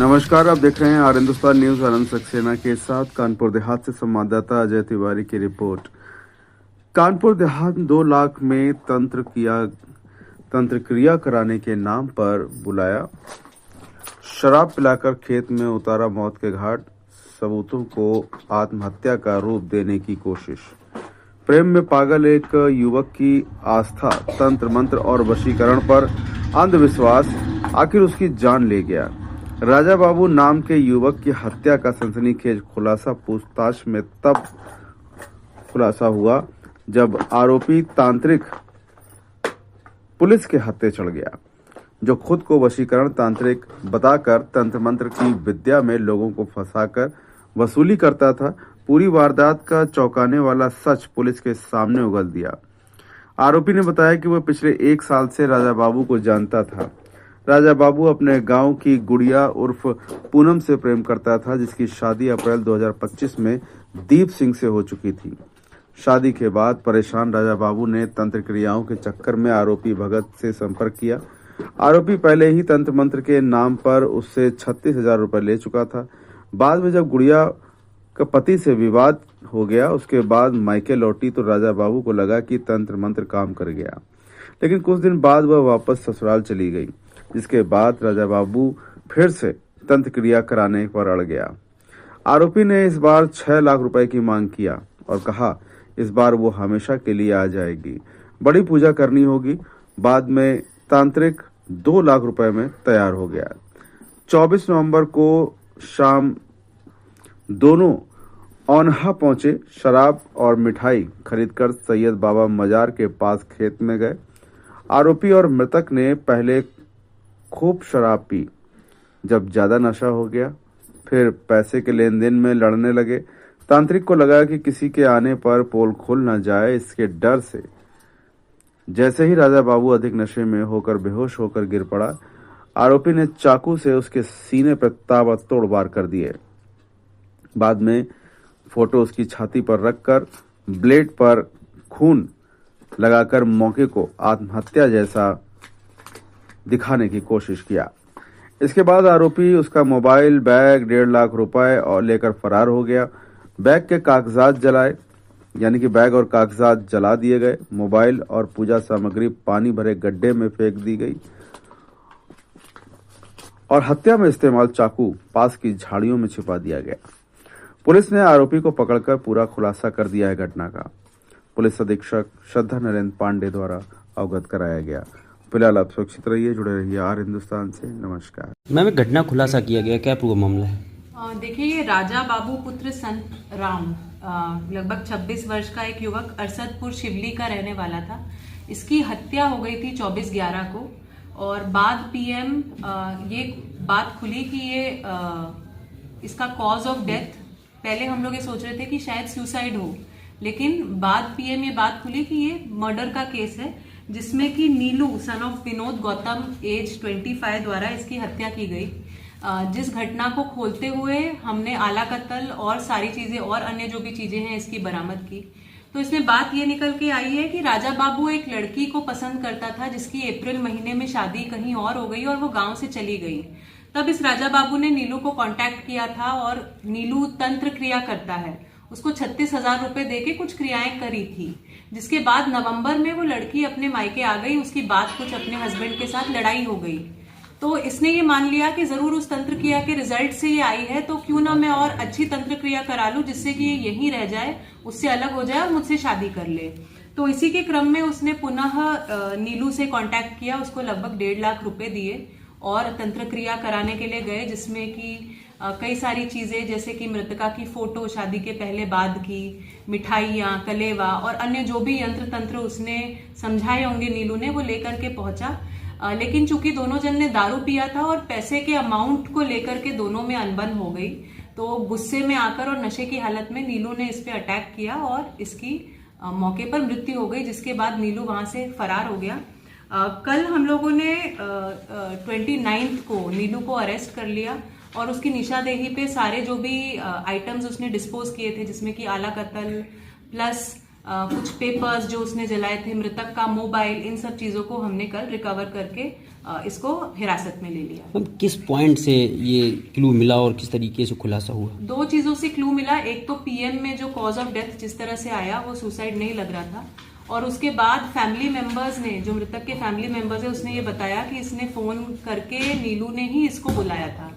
नमस्कार, आप देख रहे हैं आर हिंदुस्तान न्यूज। आनंद सक्सेना के साथ कानपुर देहात से संवाददाता अजय तिवारी की रिपोर्ट। कानपुर देहात 2 लाख में तंत्र क्रिया कराने के नाम पर बुलाया, शराब पिलाकर खेत में उतारा मौत के घाट, सबूतों को आत्महत्या का रूप देने की कोशिश। प्रेम में पागल एक युवक की आस्था तंत्र मंत्र और वशीकरण पर अंधविश्वास आखिर उसकी जान ले गया। राजा बाबू नाम के युवक की हत्या का सनसनीखेज खुलासा पूछताछ में तब खुलासा हुआ जब आरोपी तांत्रिक पुलिस के हत्थे चढ़ गया, जो खुद को वशीकरण तांत्रिक बताकर तंत्र मंत्र की विद्या में लोगों को फंसाकर वसूली करता था। पूरी वारदात का चौंकाने वाला सच पुलिस के सामने उगल दिया। आरोपी ने बताया कि वह पिछले 1 साल से राजा बाबू को जानता था। राजा बाबू अपने गांव की गुड़िया उर्फ पूनम से प्रेम करता था, जिसकी शादी अप्रैल 2025 में दीप सिंह से हो चुकी थी। शादी के बाद परेशान राजा बाबू ने तंत्र क्रियाओं के चक्कर में आरोपी भगत से संपर्क किया। आरोपी पहले ही तंत्र मंत्र के नाम पर उससे 36,000 रुपए ले चुका था। बाद में जब गुड़िया का पति से विवाद हो गया, उसके बाद मायके लौटी तो राजा बाबू को लगा कि तंत्र मंत्र काम कर गया, लेकिन कुछ दिन बाद वह वापस ससुराल चली गई, जिसके बाद राजा बाबू फिर से तंत्र क्रिया कराने पर अड़ गया। आरोपी ने इस बार 6 लाख रुपए की मांग किया और कहा इस बार वो हमेशा के लिए आ जाएगी, बड़ी पूजा करनी होगी। बाद में तांत्रिक 2 लाख रुपए में तैयार हो गया। 24 नवंबर को शाम दोनों औनहा पहुंचे। शराब और मिठाई खरीदकर सैयद बाबा मजार के पास खेत में गए। आरोपी और मृतक ने पहले खूब शराब पी। जब ज्यादा नशा हो गया, फिर पैसे के लेन देन में लड़ने लगे। तांत्रिक को लगा कि किसी के आने पर पोल खुल न जाए, इसके डर से जैसे ही राजा बाबू अधिक नशे में होकर बेहोश होकर गिर पड़ा, आरोपी ने चाकू से उसके सीने पर ताबड़तोड़ वार कर दिए। बाद में फोटो उसकी छाती पर रखकर ब्लेड पर खून लगाकर मौके को आत्महत्या जैसा दिखाने की कोशिश किया। इसके बाद आरोपी उसका मोबाइल, बैग, 1.5 लाख रुपए और लेकर फरार हो गया। बैग के कागजात जलाए, यानी कि बैग और कागजात जला दिए गए। मोबाइल और पूजा सामग्री पानी भरे गड्ढे में फेंक दी गई और हत्या में इस्तेमाल चाकू पास की झाड़ियों में छिपा दिया गया। पुलिस ने आरोपी को पकड़कर पूरा खुलासा कर दिया है घटना का। पुलिस अधीक्षक श्रद्धा नरेंद्र पांडे द्वारा अवगत कराया गया। फिलहाल आप सुरक्षित रहिए, जुड़े रहिए आर हिंदुस्तान से। नमस्कार। मैम, एक घटना खुलासा किया गया, क्या पूरा मामला है? देखिए, ये राजा बाबू पुत्र संत राम लगभग 26 वर्ष का एक युवक अरसदपुर शिवली का रहने वाला था। इसकी हत्या हो गई थी 24/11 को और बाद पीएम ये बात खुली कि ये इसका कॉज ऑफ डेथ, पहले हम लोग ये सोच रहे थे कि शायद सुसाइड हो, लेकिन बाद पीएम ये बात खुली कि ये मर्डर का केस है, जिसमें कि Neelu son of Vinod Gautam age 25 द्वारा इसकी हत्या की गई। जिस घटना को खोलते हुए हमने आला कत्ल और सारी चीजें और अन्य जो भी चीजें हैं इसकी बरामद की, तो इसमें बात ये निकल के आई है कि राजा बाबू एक लड़की को पसंद करता था, जिसकी अप्रैल महीने में शादी कहीं और हो गई और वो गांव से चली गई। तब इस राजा बाबू ने नीलू को कांटेक्ट किया था और नीलू तंत्र क्रिया करता है, उसको 36,000 रुपए देके कुछ क्रियाएं करी थी। जिसके बाद नवंबर में वो लड़की अपने मायके आ गई। उसकी बात कुछ अपने हस्बैंड के साथ लड़ाई हो गई, तो इसने ये मान लिया कि जरूर उस तंत्र क्रिया के रिजल्ट से ये आई है, तो क्यों ना मैं और अच्छी तंत्र क्रिया करा लूं, जिससे कि ये यहीं रह जाए, उससे अलग हो जाए और मुझसे शादी कर ले। तो इसी के क्रम में उसने पुनः नीलू से कांटेक्ट किया, उसको लगभग 1.5 लाख रुपए दिए और तंत्र क्रिया कराने के लिए गए, जिसमें कि कई सारी चीजें जैसे कि मृतका की फोटो, शादी के पहले बाद की मिठाइयाँ, कलेवा और अन्य जो भी यंत्र तंत्र उसने समझाए होंगे नीलू ने, वो लेकर के पहुंचा। लेकिन चूंकि दोनों जन ने दारू पिया था और पैसे के अमाउंट को लेकर के दोनों में अनबन हो गई, तो गुस्से में आकर और नशे की हालत में नीलू ने इस पे अटैक किया और इसकी मौके पर मृत्यु हो गई, जिसके बाद नीलू वहां से फरार हो गया। कल हम लोगों ने 29 को नीलू को अरेस्ट कर लिया और उसकी निशादेही पे सारे जो भी आइटम्स उसने डिस्पोज किए थे, जिसमें कि आला कत्ल प्लस कुछ पेपर्स जो उसने जलाए थे, मृतक का मोबाइल, इन सब चीजों को हमने कल रिकवर करके इसको हिरासत में ले लिया। मैम किस पॉइंट से ये क्लू मिला और किस तरीके से खुलासा हुआ? दो चीजों से क्लू मिला। एक तो पीएम में जो कॉज ऑफ डेथ जिस तरह से आया वो सुसाइड नहीं लग रहा था, और उसके बाद फैमिली मेंबर्स ने, जो मृतक के फैमिली मेंबर्स है, उसने ये बताया कि इसने फोन करके नीलू ने ही इसको बुलाया था।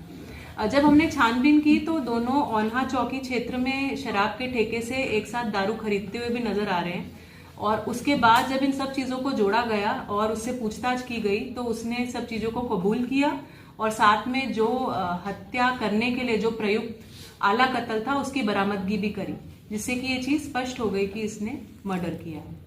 जब हमने छानबीन की तो दोनों ओन्हा चौकी क्षेत्र में शराब के ठेके से एक साथ दारू खरीदते हुए भी नजर आ रहे हैं, और उसके बाद जब इन सब चीजों को जोड़ा गया और उससे पूछताछ की गई तो उसने सब चीजों को कबूल किया, और साथ में जो हत्या करने के लिए जो प्रयुक्त आला कत्ल था उसकी बरामदगी भी करी, जिससे कि ये चीज स्पष्ट हो गई कि इसने मर्डर किया है।